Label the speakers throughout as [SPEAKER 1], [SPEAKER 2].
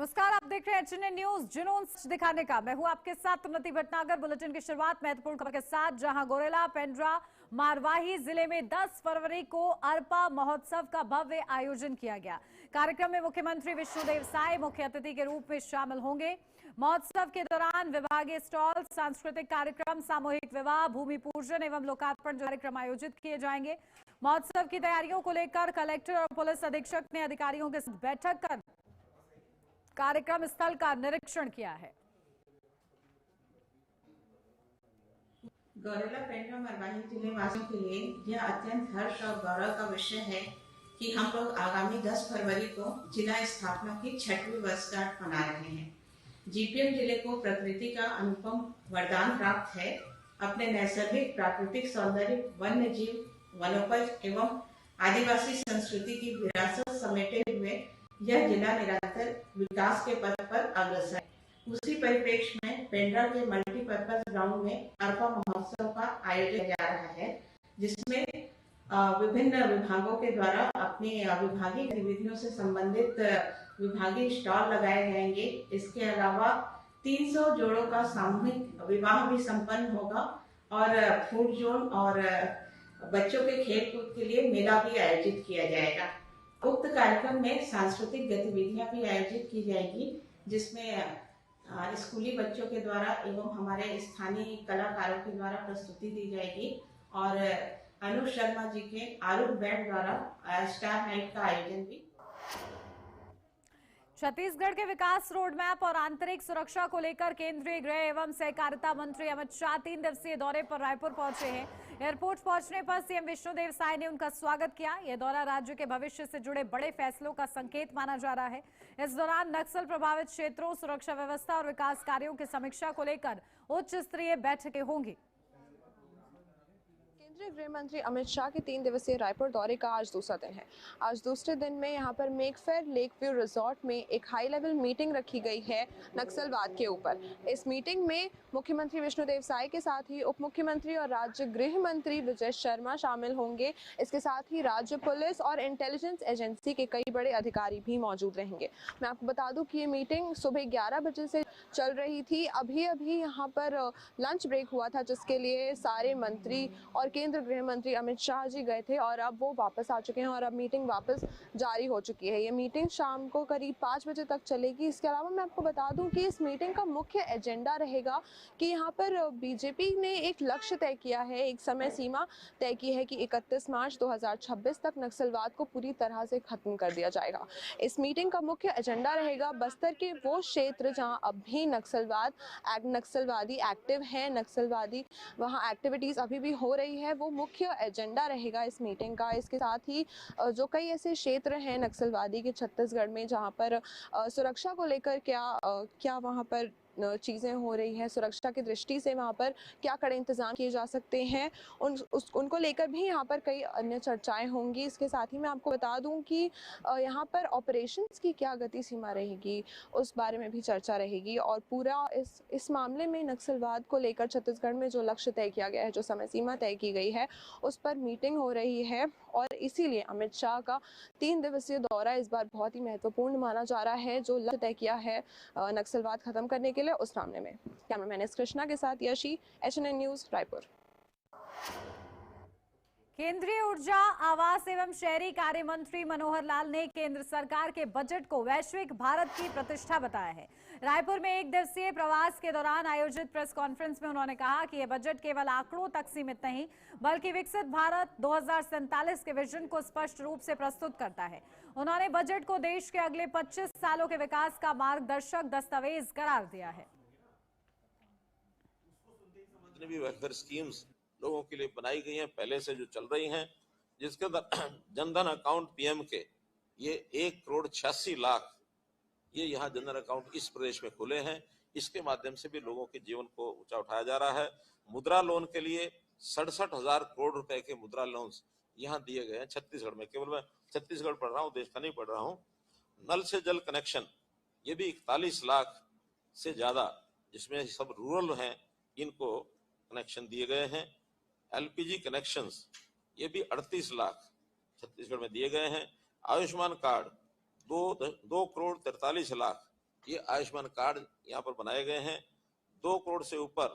[SPEAKER 1] नमस्कार, आप देख रहे हैं एचएनएन न्यूज। जुनून दिखाने का मैं हूं आपके साथ उन्नति भटनागर। बुलेटिन की शुरुआत महत्वपूर्ण खबर के साथ, जहां गोरेला, पेंड्रा, मारवाही जिले में 10 फरवरी को अरपा महोत्सव का भव्य आयोजन किया गया। कार्यक्रम में मुख्यमंत्री विष्णुदेव साय मुख्य अतिथि के रूप में शामिल होंगे। महोत्सव के दौरान विभागीय स्टॉल, सांस्कृतिक कार्यक्रम, सामूहिक विवाह, भूमि पूजन एवं लोकार्पण कार्यक्रम आयोजित किए जाएंगे। महोत्सव की तैयारियों को लेकर कलेक्टर और पुलिस अधीक्षक ने अधिकारियों के साथ बैठक कर कार्यक्रम स्थल का निरीक्षण किया है।
[SPEAKER 2] गौरेला, पेंड्रा, मरवाही जिले वासियों के लिए यह अत्यंत हर्ष और गौरव का विषय है कि हम लोग आगामी 10 फरवरी को जिला स्थापना की 6वीं वर्षगांठ मना रहे हैं। जीपीएम जिले को प्रकृति का अनुपम वरदान प्राप्त है। अपने नैसर्गिक प्राकृतिक सौंदर्य, वन्य जीव, वनोपज एवं आदिवासी संस्कृति की विरासत समेटे हुए यह जिला निरंतर विकास के पथ पर अग्रसर है। उसी परिप्रेक्ष्य में पेंड्रा के मल्टीपर्पज ग्राउंड में अरपा महोत्सव का आयोजन किया जा रहा है, जिसमें विभिन्न विभागों के द्वारा अपनी विभागीय गतिविधियों से संबंधित विभागीय स्टॉल लगाए जाएंगे। इसके अलावा 300 जोड़ों का सामूहिक विवाह भी संपन्न होगा और फूड जोन और बच्चों के खेल कूद के लिए मेला भी आयोजित किया जाएगा। उक्त कार्यक्रम में सांस्कृतिक गतिविधियां भी आयोजित की जाएगी, जिसमें स्कूली बच्चों के द्वारा एवं हमारे स्थानीय कलाकारों के द्वारा प्रस्तुति दी जाएगी और अनुज शर्मा जी के आरूढ़ बैंड द्वारा स्टार नाइट का आयोजन भी।
[SPEAKER 1] छत्तीसगढ़ के विकास रोड मैप और आंतरिक सुरक्षा को लेकर केंद्रीय गृह एवं सहकारिता मंत्री अमित शाह 3 दिवसीय दौरे पर रायपुर पहुंचे हैं। एयरपोर्ट पहुंचने पर सीएम विष्णुदेव साय ने उनका स्वागत किया। यह दौरा राज्य के भविष्य से जुड़े बड़े फैसलों का संकेत माना जा रहा है। इस दौरान नक्सल प्रभावित क्षेत्रों, सुरक्षा व्यवस्था और विकास कार्यों की समीक्षा को लेकर उच्च स्तरीय बैठकें होंगी।
[SPEAKER 3] केंद्रीय गृह मंत्री अमित शाह के 3 दिवसीय रायपुर दौरे का आज दूसरा दिन है। आज दूसरे दिन में यहां पर make fair lake view resort में एक हाई लेवल मीटिंग रखी गई है नक्सलवाद के ऊपर। इस मीटिंग में मुख्यमंत्री विष्णुदेव साय के साथ ही उप मुख्यमंत्री और राज्य गृह मंत्री विजय शर्मा शामिल होंगे। इसके साथ ही राज्य पुलिस और इंटेलिजेंस एजेंसी के कई बड़े अधिकारी भी मौजूद रहेंगे। मैं आपको बता दूं कि ये मीटिंग सुबह 11 बजे से चल रही थी। अभी यहाँ पर लंच ब्रेक हुआ था, जिसके लिए सारे मंत्री और केंद्रीय गृह मंत्री अमित शाह जी गए थे और अब वो वापस आ चुके हैं और अब मीटिंग वापस जारी हो चुकी है। ये मीटिंग शाम को करीब 5 बजे तक चलेगी। इसके अलावा मैं आपको बता दूं कि इस मीटिंग का मुख्य एजेंडा रहेगा कि यहाँ पर बीजेपी ने एक लक्ष्य तय किया है, एक समय सीमा तय की है कि 31 मार्च 2026 तक नक्सलवाद को पूरी तरह से खत्म कर दिया जाएगा। इस मीटिंग का मुख्य एजेंडा रहेगा बस्तर के वो क्षेत्र जहाँ अब भी नक्सलवादी एक्टिव है, नक्सलवादी वहाँ एक्टिविटीज अभी भी हो रही है, वो मुख्य एजेंडा रहेगा इस मीटिंग का। इसके साथ ही जो कई ऐसे क्षेत्र हैं नक्सलवादी के छत्तीसगढ़ में जहाँ पर सुरक्षा को लेकर क्या वहाँ पर चीज़ें हो रही हैं, सुरक्षा की दृष्टि से वहाँ पर क्या कड़े इंतजाम किए जा सकते हैं, उनको लेकर भी यहाँ पर कई अन्य चर्चाएं होंगी। इसके साथ ही मैं आपको बता दूं कि यहाँ पर ऑपरेशंस की क्या गति सीमा रहेगी, उस बारे में भी चर्चा रहेगी और पूरा इस मामले में नक्सलवाद को लेकर छत्तीसगढ़ में जो लक्ष्य तय किया गया है, जो समय सीमा तय की गई है, उस पर मीटिंग हो रही है और इसीलिए अमित शाह का 3 दिवसीय दौरा इस बार बहुत ही महत्वपूर्ण माना जा रहा है, जो लक्ष्य तय किया है नक्सलवाद खत्म करने के लिए उस मामले में। कैमरामैन एस कृष्णा के साथ यशी, एचएनएन न्यूज, रायपुर।
[SPEAKER 1] केंद्रीय ऊर्जा, आवास एवं शहरी कार्य मंत्री मनोहर लाल ने केंद्र सरकार के बजट को वैश्विक भारत की प्रतिष्ठा बताया है। रायपुर में 1 दिवसीय प्रवास के दौरान आयोजित प्रेस कॉन्फ्रेंस में उन्होंने कहा कि यह बजट केवल आंकड़ों तक सीमित नहीं, बल्कि विकसित भारत 2047 के विजन को स्पष्ट रूप से प्रस्तुत करता है। उन्होंने बजट को देश के अगले 25 सालों के विकास का मार्गदर्शक दस्तावेज करार दिया है।
[SPEAKER 4] स्कीम्स लोगों के लिए बनाई गई हैं, पहले से जो चल रही हैं, जिसके अंदर जनधन अकाउंट पीएम के ये 1,86,00,000 ये यहाँ जनधन अकाउंट इस प्रदेश में खुले हैं। इसके माध्यम से भी लोगों के जीवन को ऊंचा उठाया जा रहा है। मुद्रा लोन के लिए 67,000 करोड़ रुपए के मुद्रा लोन्स यहाँ दिए गए हैं छत्तीसगढ़ में। केवल मैं छत्तीसगढ़ पढ़ रहा हूँ, देश का नहीं पढ़ रहा हूँ। नल से जल कनेक्शन ये भी 41 लाख से ज्यादा, जिसमें सब रूरल हैं, इनको कनेक्शन दिए गए हैं। एलपीजी कनेक्शंस ये भी 38 लाख छत्तीसगढ़ में दिए गए हैं। आयुष्मान कार्ड 2 करोड़ 43 लाख ये आयुष्मान कार्ड यहाँ पर बनाए गए हैं। 2 करोड़ से ऊपर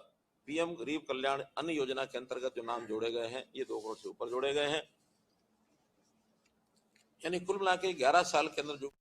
[SPEAKER 4] पीएम गरीब कल्याण अन्न योजना के अंतर्गत जो नाम जोड़े गए हैं, ये 2 करोड़ से ऊपर जोड़े गए हैं। यानी कुल मिला के 11 साल के अंदर जो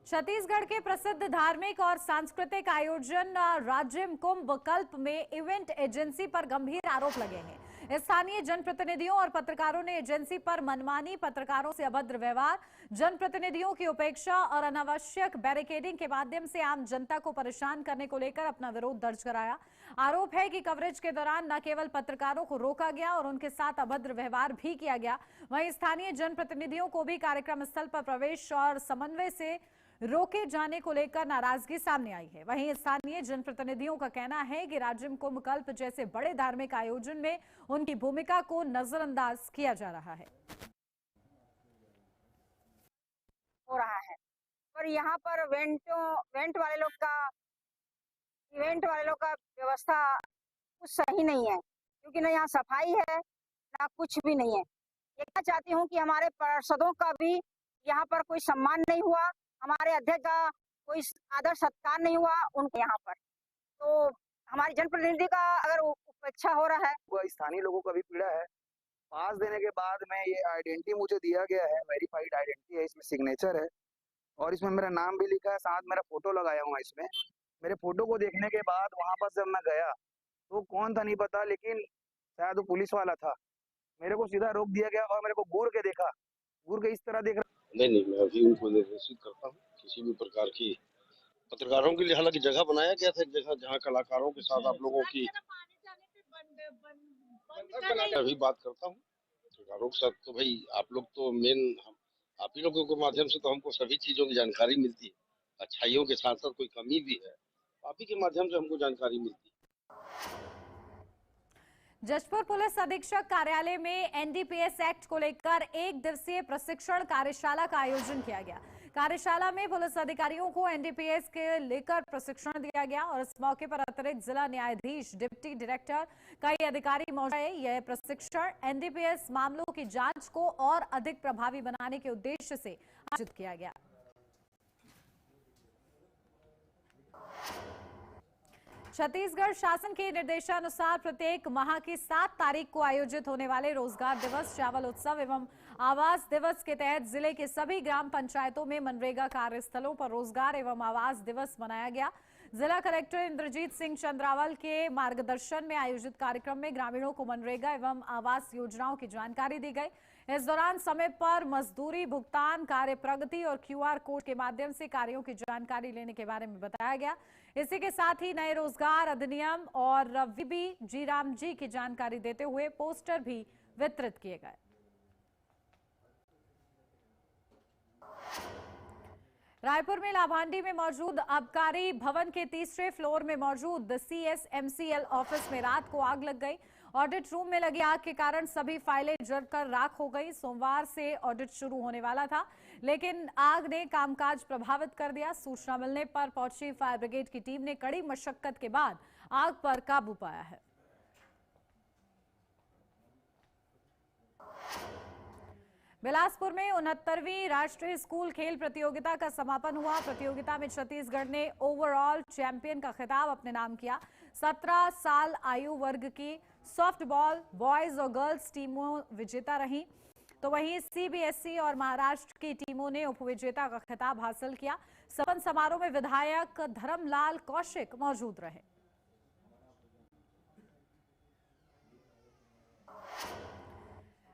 [SPEAKER 1] छत्तीसगढ़ के प्रसिद्ध धार्मिक और सांस्कृतिक आयोजन राज्यम कुंभ कल्प में इवेंट एजेंसी पर गंभीर आरोप लगे हैं। स्थानीय जनप्रतिनिधियों और पत्रकारों ने एजेंसी पर मनमानी, पत्रकारों से अभद्र व्यवहार, जनप्रतिनिधियों की उपेक्षा और अनावश्यक बैरिकेडिंग के माध्यम से आम जनता को परेशान करने को लेकर अपना विरोध दर्ज कराया। आरोप है कि कवरेज के दौरान न केवल पत्रकारों को रोका गया और उनके साथ अभद्र व्यवहार भी किया गया, वहीं स्थानीय जनप्रतिनिधियों को भी कार्यक्रम स्थल पर प्रवेश और समन्वय से रोके जाने को लेकर नाराजगी सामने आई है। वहीं स्थानीय जनप्रतिनिधियों का कहना है कि राज्यम कुंभ कल्प जैसे बड़े धार्मिक आयोजन में उनकी भूमिका को नजरअंदाज किया जा रहा है।
[SPEAKER 5] हो रहा है और यहाँ पर इवेंट वाले लोग का व्यवस्था कुछ सही नहीं है, क्योंकि ना यहाँ सफाई है ना कुछ भी नहीं है। ये कहना चाहती हूँ कि हमारे पार्षदों का भी यहाँ पर कोई सम्मान नहीं हुआ, हमारे अध्यक्ष का कोई आदर सत्कार नहीं हुआ उनके यहाँ पर। तो हमारी जनप्रतिनिधि का अगर उपेक्षा हो रहा है,
[SPEAKER 6] वो स्थानीय लोगों का भी पीड़ा है। पास देने के बाद में ये आइडेंटिटी मुझे दिया गया है, वेरीफाइड आइडेंटिटी है, इसमें सिग्नेचर है और इसमें मेरा नाम भी लिखा है, साथ मेरा फोटो लगाया हुआ है। इसमें मेरे फोटो को देखने के बाद वहां पर जब मैं गया तो कौन था नहीं पता, लेकिन शायद वो पुलिस वाला था। मेरे को सीधा रोक दिया गया और मेरे को घूर के देखा, घूर के इस तरह देख रहा।
[SPEAKER 7] नहीं, मैं अभी उनको निर्देशित करता हूँ। किसी भी प्रकार की पत्रकारों के लिए हालांकि जगह बनाया गया था, एक जगह जहाँ कलाकारों के साथ आप लोगों की अभी बात करता हूँ पत्रकारों के साथ। तो भाई आप लोग तो मेन, आप ही लोगों के माध्यम से तो हमको सभी चीजों की जानकारी मिलती है। अच्छाइयों के साथ साथ कोई कमी भी है, आप ही के माध्यम से हमको जानकारी मिलती है।
[SPEAKER 1] जशपुर पुलिस अधीक्षक कार्यालय में एनडीपीएस एक्ट को लेकर 1 दिवसीय प्रशिक्षण कार्यशाला का आयोजन किया गया। कार्यशाला में पुलिस अधिकारियों को एनडीपीएस के लेकर प्रशिक्षण दिया गया और इस मौके पर अतिरिक्त जिला न्यायाधीश, डिप्टी डायरेक्टर, कई अधिकारी मौजूद रहे। यह प्रशिक्षण एनडीपीएस मामलों की जांच को और अधिक प्रभावी बनाने के उद्देश्य से आयोजित किया गया। छत्तीसगढ़ शासन के निर्देशानुसार प्रत्येक माह की 7 तारीख को आयोजित होने वाले रोजगार दिवस, चावल उत्सव एवं आवास दिवस के तहत जिले के सभी ग्राम पंचायतों में मनरेगा कार्यस्थलों पर रोजगार एवं आवास दिवस मनाया गया। जिला कलेक्टर इंद्रजीत सिंह चंद्रावल के मार्गदर्शन में आयोजित कार्यक्रम में ग्रामीणों को मनरेगा एवं आवास योजनाओं की जानकारी दी गई। इस दौरान समय पर मजदूरी भुगतान, कार्य प्रगति और क्यूआर कोड के माध्यम से कार्यों की जानकारी लेने के बारे में बताया गया। इसी के साथ ही नए रोजगार अधिनियम और वीबी जीराम जी की जानकारी देते हुए पोस्टर भी वितरित किए गए। रायपुर में लाभांडी में मौजूद आबकारी भवन के तीसरे फ्लोर में मौजूद सीएसएमसीएल ऑफिस में रात को आग लग गई। ऑडिट रूम में लगी आग के कारण सभी फाइलें जलकर राख हो गई। सोमवार से ऑडिट शुरू होने वाला था, लेकिन आग ने कामकाज प्रभावित कर दिया। सूचना मिलने पर पहुंची फायर ब्रिगेड की टीम ने कड़ी मशक्कत के बाद आग पर काबू पाया है। बिलासपुर में 69वीं राष्ट्रीय स्कूल खेल प्रतियोगिता का समापन हुआ। प्रतियोगिता में छत्तीसगढ़ ने ओवरऑल चैंपियन का खिताब अपने नाम किया। 17 साल आयु वर्ग की सॉफ्टबॉल बॉयज और गर्ल्स टीमों विजेता रहीं, तो वहीं सीबीएसई और महाराष्ट्र की टीमों ने उपविजेता का खिताब हासिल किया। समापन समारोह में विधायक धर्मलाल कौशिक मौजूद रहे।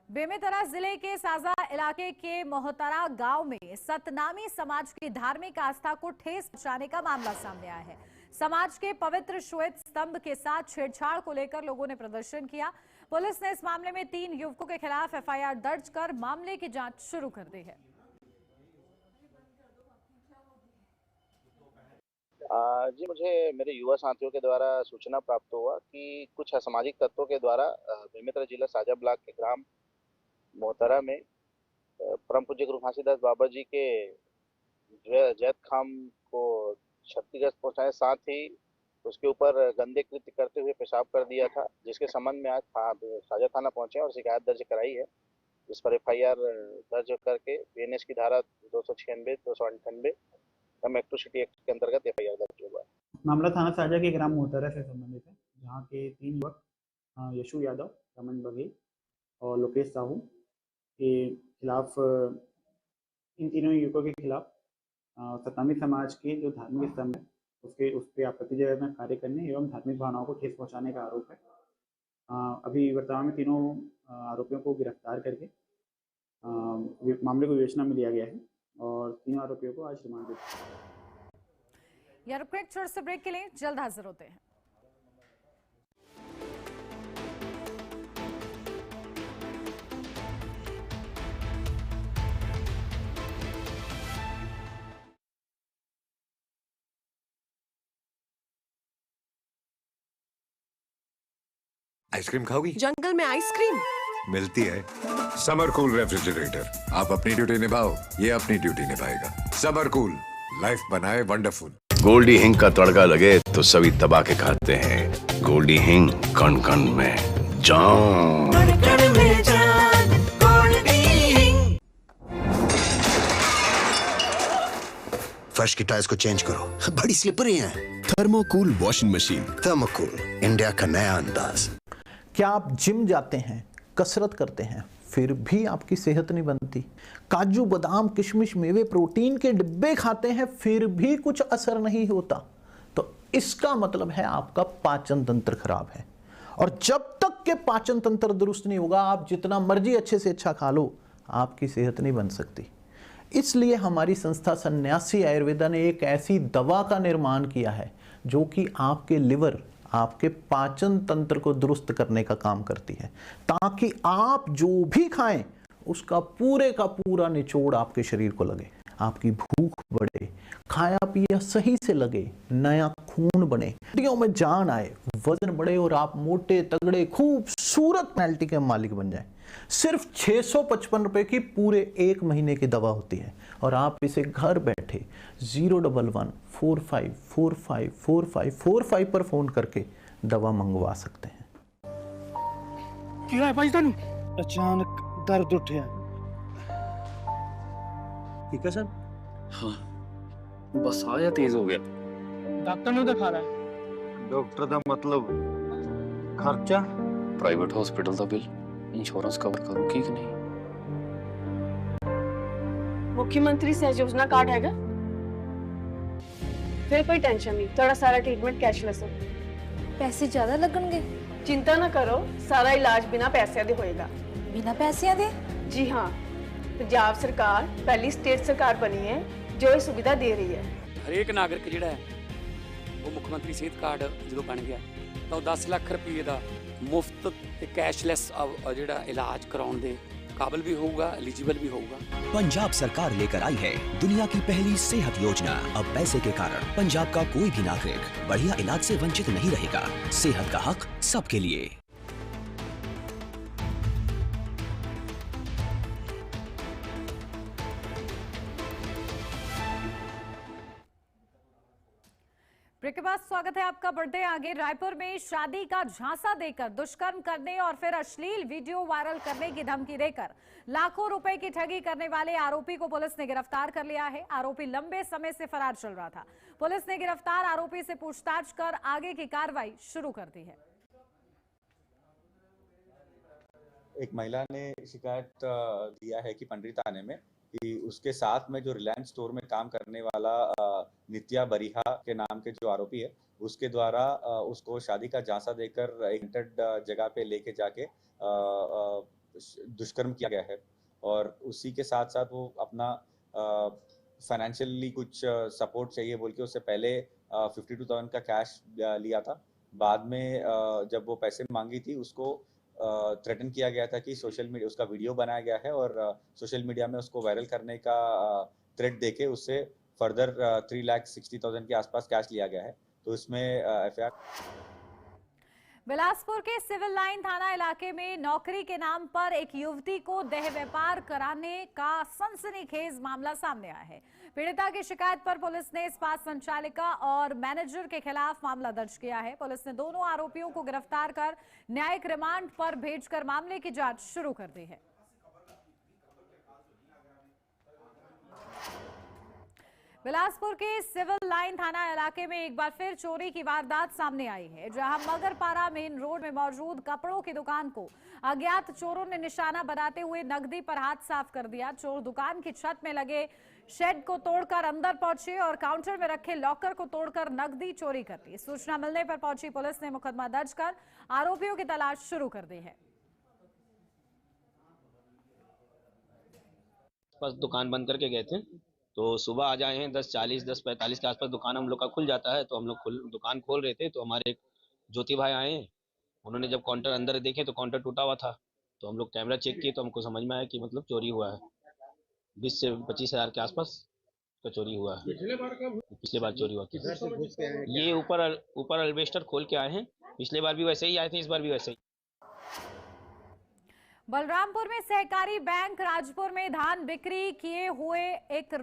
[SPEAKER 1] बेमेतरा जिले के साजा इलाके के मोहतरा गांव में सतनामी समाज की धार्मिक आस्था को ठेस पहुंचाने का मामला सामने आया है। समाज के पवित्र श्वेत स्तंभ के साथ छेड़छाड़ को लेकर लोगों ने प्रदर्शन किया। पुलिस ने इस मामले में 3 युवकों के खिलाफ एफआईआर दर्ज कर मामले की जांच शुरू कर दी है।
[SPEAKER 8] जी, मुझे मेरे युवा साथियों के द्वारा सूचना प्राप्त हुआ कि कुछ असामाजिक तत्वों के द्वारा बेमेतरा जिला साजा ब्लॉक के ग्राम मोहतरा में परम पूज्य गुरु फांसीदास बाबा जी के जैत खाम को क्षतिग्रस्त पहुंचाए, साथ ही उसके ऊपर गंदे कृत्य करते हुए पेशाब कर दिया था, जिसके संबंध में आज साजा थाना पहुंचे और शिकायत दर्ज कराई है। जिस पर FIR दर्ज करके BNS की धारा 296, 298 कम एट्रोसिटी एक्ट के अंतर्गत FIR दर्ज हुआ है।
[SPEAKER 9] मामला थाना साजा के ग्राम मोहतरा से संबंधित है, जहाँ के 3 युवक यशु यादव, रमन बघेल और लोकेश साहू के खिलाफ, इन तीनों युवकों के खिलाफ सतामी समाज के जो धार्मिक स्तंभ है उस पर आपत्तिजनक कार्य करने एवं धार्मिक भावनाओं को ठेस पहुंचाने का आरोप है। अभी वर्तमान में तीनों आरोपियों को गिरफ्तार करके मामले को विवेचना में लिया गया है और तीनों आरोपियों को आज रिमांड दिया।
[SPEAKER 1] यार क्विक छोटे से ब्रेक के लिए जल्द हाजिर होते हैं।
[SPEAKER 10] आइसक्रीम खाओगी?
[SPEAKER 3] जंगल में आइसक्रीम
[SPEAKER 10] मिलती है समर कूल रेफ्रिजरेटर। आप अपनी ड्यूटी निभाओ, ये अपनी ड्यूटी निभाएगा। समर कूल, लाइफ बनाए वंडरफुल।
[SPEAKER 11] गोल्डी हिंग का तड़का लगे तो सभी दबा के खाते हैं। गोल्डी हिंग, कण कण में जान।
[SPEAKER 12] फर्श की टाइल्स को चेंज करो, बड़ी स्लिपरी हैं।
[SPEAKER 11] थर्मोकूल वॉशिंग मशीन।
[SPEAKER 12] थर्मोकूल, इंडिया का नया अंदाज।
[SPEAKER 13] क्या आप जिम जाते हैं, कसरत करते हैं, फिर भी आपकी सेहत नहीं बनती? काजू बादाम किशमिश मेवे प्रोटीन के डिब्बे खाते हैं फिर भी कुछ असर नहीं होता? तो इसका मतलब है आपका पाचन तंत्र खराब है। और जब तक के पाचन तंत्र दुरुस्त नहीं होगा, आप जितना मर्जी अच्छे से अच्छा खा लो, आपकी सेहत नहीं बन सकती। इसलिए हमारी संस्था सन्यासी आयुर्वेदा ने एक ऐसी दवा का निर्माण किया है जो कि आपके लिवर, आपके पाचन तंत्र को दुरुस्त करने का काम करती है, ताकि आप जो भी खाएं उसका पूरे का पूरा निचोड़ आपके शरीर को लगे, आपकी भूख बढ़े, खाया पिया सही से लगे, नया खून बने, हड्डियों में जान आए, वजन बढ़े और आप मोटे तगड़े खूबसूरत पर्सनैलिटी के मालिक बन जाए। सिर्फ 655 रुपए की पूरे 1 महीने की दवा होती है और आप इसे घर बैठे 01145454545 पर फोन करके दवा मंगवा सकते हैं।
[SPEAKER 6] क्या है भाई तानू? अचानक दर्द उठा। ठीक है सर?
[SPEAKER 14] हाँ, बस आया तेज हो गया।
[SPEAKER 6] डॉक्टर ने दिखा रहा है? डॉक्टर का मतलब खर्चा?
[SPEAKER 14] प्राइवेट हॉस्पिटल का बिल इंश्योरेंस कवर करूगी कि नहीं?
[SPEAKER 3] मुख्यमंत्री सहज योजना कार्ड हैगा? फिर कोई टेंशन नहीं, थोड़ा सारा ट्रीटमेंट कैशलेस हो।
[SPEAKER 15] पैसे ज्यादा लगणगे?
[SPEAKER 3] चिंता ना करो, सारा इलाज बिना पैसे दे होएगा।
[SPEAKER 15] बिना पैसे दे?
[SPEAKER 3] जी हाँ, पंजाब सरकार पहली स्टेट सरकार बनी है जो ये सुविधा दे रही है।
[SPEAKER 16] हरेक नागरिक जिहड़ा है वो मुख्यमंत्री सेहत कार्ड जो बन गया तो 10 लाख रुपये का मुफ्त ते कैशलैस जिहड़ा इलाज कराउण दे काबिल भी होगा, एलिजिबल भी होगा।
[SPEAKER 17] पंजाब सरकार लेकर आई है दुनिया की पहली सेहत योजना। अब पैसे के कारण पंजाब का कोई भी नागरिक बढ़िया इलाज से वंचित नहीं रहेगा। सेहत का हक सबके लिए।
[SPEAKER 1] ब्रेक के बाद स्वागत है आपका। बढ़ते आगे, रायपुर में शादी का झांसा देकर दुष्कर्म करने और फिर अश्लील वीडियो वायरल करने की धमकी देकर लाखों रुपए की ठगी करने वाले आरोपी को पुलिस ने गिरफ्तार कर लिया है। आरोपी लंबे समय से फरार चल रहा था। पुलिस ने गिरफ्तार आरोपी से पूछताछ कर आगे की कार्रवाई शुरू कर दी है।
[SPEAKER 18] एक महिला ने शिकायत दिया है कि पंडरी थाने में कि उसके साथ में जो रिलायंस स्टोर में काम करने वाला नित्या बरिहा के नाम के जो आरोपी है, उसके द्वारा उसको शादी का झांसा देकर एक जगह पे लेके जाके दुष्कर्म किया गया है। और उसी के साथ साथ वो अपना फाइनेंशियली कुछ सपोर्ट चाहिए बोल के उससे पहले 52,000 का कैश लिया था। बाद में जब वो पैसे मांगी थी, उसको थ्रेटन किया गया था कि सोशल मीडिया, उसका वीडियो बनाया गया है और सोशल मीडिया में उसको वायरल करने का थ्रेट देके उससे फर्दर 3,60,000 के आसपास कैश लिया गया है। तो इसमें एफआईआर।
[SPEAKER 1] बिलासपुर के सिविल लाइन थाना इलाके में नौकरी के नाम पर एक युवती को देह व्यापार कराने का सनसनीखेज मामला सामने आया है। पीड़िता की शिकायत पर पुलिस ने इस्पात संचालिका और मैनेजर के खिलाफ मामला दर्ज किया है। पुलिस ने दोनों आरोपियों को गिरफ्तार कर न्यायिक रिमांड पर भेजकर मामले की जांच शुरू कर दी है। बिलासपुर के सिविल लाइन थाना इलाके में एक बार फिर चोरी की वारदात सामने आई है, जहां मगरपारा मेन रोड में मौजूद कपड़ों की दुकान को अज्ञात चोरों ने निशाना बनाते हुए नकदी पर हाथ साफ कर दिया। चोर दुकान की छत में लगे शेड को तोड़कर अंदर पहुंचे और काउंटर में रखे लॉकर को तोड़कर नकदी चोरी कर ली। सूचना मिलने पर पहुंची पुलिस ने मुकदमा दर्ज कर आरोपियों की तलाश शुरू कर दी है।
[SPEAKER 19] बस दुकान बंद करके गए थे, तो सुबह आ जाए हैं 10:40 10:45 के आसपास दुकान हम लोग का खुल जाता है। तो हम लोग दुकान खोल रहे थे, तो हमारे एक ज्योति भाई आए हैं। उन्होंने जब काउंटर अंदर देखे तो काउंटर टूटा हुआ था। तो हम लोग कैमरा चेक किए तो हमको समझ में आया कि मतलब चोरी हुआ है। 20 से 25 हज़ार के आसपास का चोरी हुआ है। पिछले बार चोरी हुआ था। ये ऊपर अल्बेस्टर खोल के आए हैं। पिछले बार भी वैसे ही आए थे, इस बार भी वैसे ही।
[SPEAKER 1] बलरामपुर में सहकारी बैंक राजपुर में धान बिक्री किए हुए एक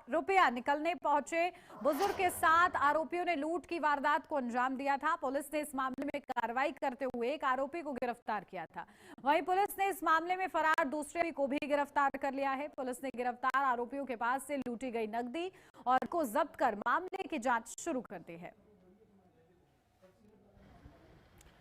[SPEAKER 1] रुपया निकलने पहुंचे बुजुर्ग के साथ आरोपियों ने लूट की वारदात को अंजाम दिया था। पुलिस ने इस मामले में कार्रवाई करते हुए एक आरोपी को गिरफ्तार किया था। वहीं पुलिस ने इस मामले में फरार दूसरे को भी गिरफ्तार कर लिया है। पुलिस ने गिरफ्तार आरोपियों के पास से लूटी गई नकदी और को जब्त कर मामले की जांच शुरू कर दी है।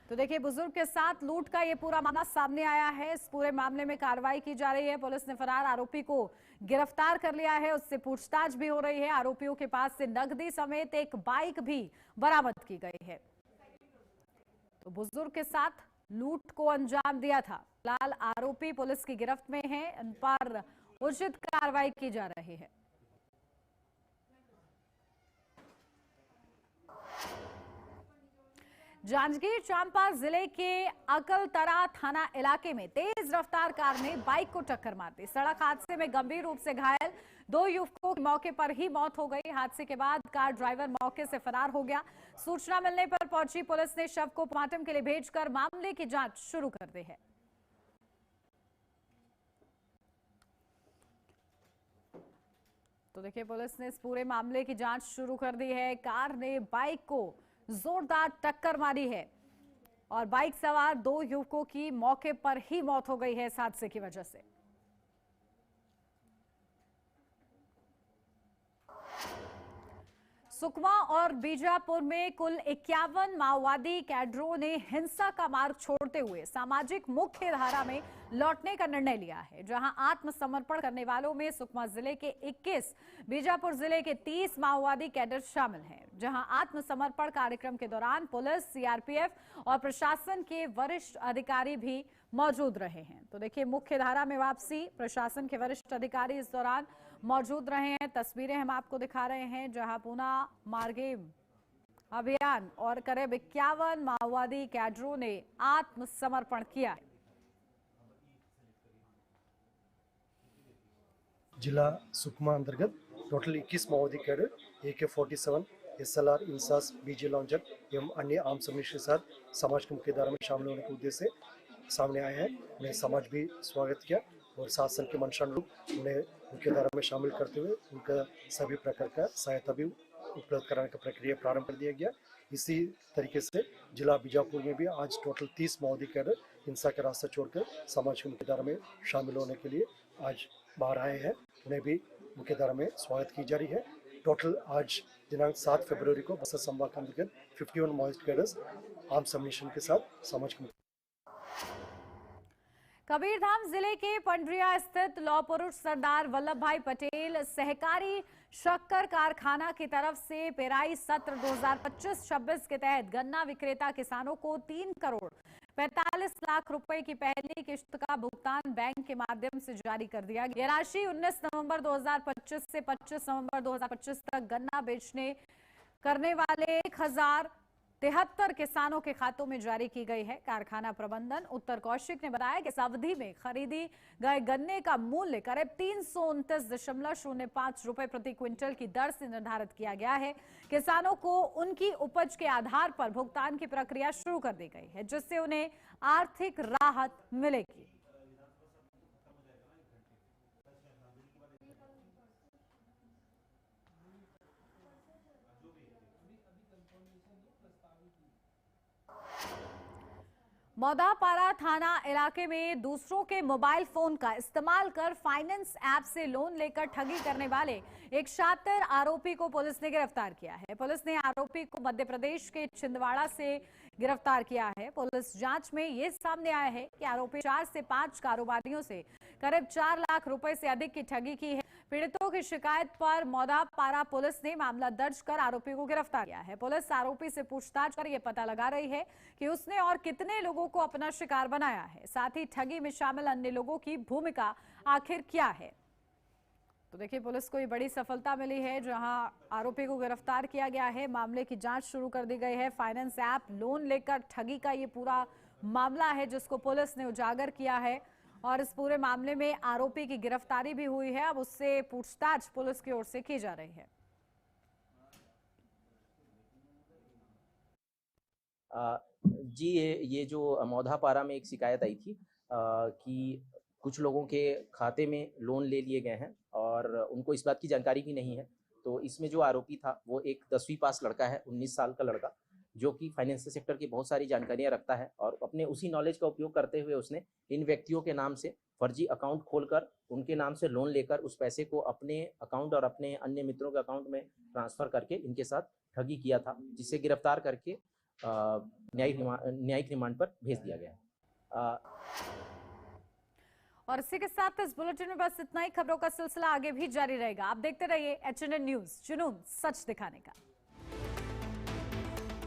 [SPEAKER 1] तो देखिए, बुजुर्ग के साथ लूट का ये पूरा मामला सामने आया है। इस पूरे मामले में कार्रवाई की जा रही है। पुलिस ने फरार आरोपी को गिरफ्तार कर लिया है, उससे पूछताछ भी हो रही है। आरोपियों के पास से नकदी समेत एक बाइक भी बरामद की गई है। तो बुजुर्ग के साथ लूट को अंजाम दिया था। फिलहाल आरोपी पुलिस की गिरफ्त में है, इन पर उचित कार्रवाई की जा रही है। जांजगीर चांपा जिले के अकलतरा थाना इलाके में तेज रफ्तार कार ने बाइक को टक्कर मार दी। सड़क हादसे में गंभीर रूप से घायल 2 युवकों की मौके पर ही मौत हो गई। हादसे के बाद कार ड्राइवर मौके से फरार हो गया। सूचना मिलने पर पहुंची पुलिस ने शव को पोस्टमार्टम के लिए भेजकर मामले की जांच शुरू कर दी है। तो देखिए, पुलिस ने इस पूरे मामले की जांच शुरू कर दी है। कार ने बाइक को जोरदार टक्कर मारी है और बाइक सवार 2 युवकों की मौके पर ही मौत हो गई है इस हादसे की वजह से। सुकमा और बीजापुर में कुल 51 माओवादी कैडरों ने हिंसा का मार्ग छोड़ते हुए सामाजिक मुख्य धारा में लौटने का निर्णय लिया है। जहां आत्मसमर्पण करने वालों में सुकमा जिले के 21, बीजापुर जिले के 30 माओवादी कैडर शामिल हैं। जहां आत्मसमर्पण कार्यक्रम के दौरान पुलिस, सीआरपीएफ और प्रशासन के वरिष्ठ अधिकारी भी मौजूद रहे हैं। तो देखिए, मुख्य धारा में वापसी, प्रशासन के वरिष्ठ अधिकारी इस दौरान मौजूद रहे हैं। तस्वीरें हम आपको दिखा रहे हैं जहां पूना मार्गे अभियान और करीब 51 माओवादी कैडरों ने आत्मसमर्पण किया है।
[SPEAKER 20] जिला सुकमा अंतर्गत टोटल 21 माओवादी cadre AK-47, SLR, INSAS, BG launcher एवं अन्य आर्म सम्मिलित के साथ समाज के मुख्य धारा में शामिल होने के उद्देश्य से सामने आए हैं। उन्हें समाज भी स्वागत किया और शासन के मंशानुरूप उन्हें मुख्य धारा में शामिल करते हुए उनका सभी प्रकार का सहायता भी उपलब्ध कराने का प्रक्रिया प्रारंभ कर दिया गया। इसी तरीके से जिला बीजापुर में भी आज टोटल 30 माओवादी कैडर हिंसा का रास्ता छोड़कर समाज की मुख्य धारा में शामिल होने के लिए आज बाहर आए हैं। उन्हें भी मुख्य धारा में स्वागत की जा रही है। टोटल आज दिनांक 7 फरवरी को बस्तर संभाग के अंतर्गत 51 माओवादी कैडर्स आर्म सम्मिलिशन के साथ समाज के
[SPEAKER 1] कबीरधाम जिले के पंडरिया स्थित लौह पुरुष सरदार वल्लभ भाई पटेल सहकारी शक्कर कारखाना की तरफ से पेराई सत्र 2025-26 के तहत गन्ना विक्रेता किसानों को 3 करोड़ 45 लाख रुपए की पहली किश्त का भुगतान बैंक के माध्यम से जारी कर दिया गया। यह राशि 19 नवंबर 2025 से 25 नवंबर 2025 तक गन्ना बेचने करने वाले 1073 किसानों के खातों में जारी की गई है। कारखाना प्रबंधन उत्तर कौशिक ने बताया कि इस अवधि में खरीदी गए गन्ने का मूल्य करीब 329.05 रुपए प्रति क्विंटल की दर से निर्धारित किया गया है। किसानों को उनकी उपज के आधार पर भुगतान की प्रक्रिया शुरू कर दी गई है, जिससे उन्हें आर्थिक राहत मिलेगी। मौदापारा थाना इलाके में दूसरों के मोबाइल फोन का इस्तेमाल कर फाइनेंस ऐप से लोन लेकर ठगी करने वाले एक शातिर आरोपी को पुलिस ने गिरफ्तार किया है। पुलिस ने आरोपी को मध्य प्रदेश के छिंदवाड़ा से गिरफ्तार किया है। पुलिस जांच में ये सामने आया है कि आरोपी 4 से 5 कारोबारियों से करीब 4 लाख रुपए से अधिक की ठगी की है। पीड़ितों की शिकायत पर मौदापारा पुलिस ने मामला दर्ज कर आरोपी को गिरफ्तार किया है। पुलिस आरोपी से पूछताछ कर यह पता लगा रही है कि उसने और कितने लोगों को अपना शिकार बनाया है, साथ ही ठगी में शामिल अन्य लोगों की भूमिका आखिर क्या है। तो देखिए, पुलिस को ये बड़ी सफलता मिली है, जहां आरोपी को गिरफ्तार किया गया है। मामले की जांच शुरू कर दी गई है। फाइनेंस ऐप लोन लेकर ठगी का ये पूरा मामला है जिसको पुलिस ने उजागर किया है और इस पूरे मामले में आरोपी की गिरफ्तारी भी हुई है। अब उससे पूछताछ पुलिस की ओर से की जा रही है।
[SPEAKER 21] जी, ये जो मौधापारा में एक शिकायत आई थी कि कुछ लोगों के खाते में लोन ले लिए गए हैं और उनको इस बात की जानकारी भी नहीं है। तो इसमें जो आरोपी था वो एक 10वीं पास लड़का है, 19 साल का लड़का, जो कि फाइनेंशियल सेक्टर की बहुत सारी जानकारियां रखता है और अपने उसी नॉलेज का उपयोग करते हुए उसने इन व्यक्तियों के नाम से फर्जी अकाउंट खोलकर उनके नाम से लोन लेकर उस पैसे को अपने अकाउंट और अपने अन्य मित्रों के अकाउंट में ट्रांसफर करके इनके साथ ठगी किया था, जिसे गिरफ्तार करके न्यायिक रिमांड पर भेज दिया गया।
[SPEAKER 1] और इसी के साथ इस बुलेटिन में बस इतना ही। खबरों का सिलसिला आगे भी जारी रहेगा। आप देखते रहिए HNN न्यूज, जुनून सच दिखाने का।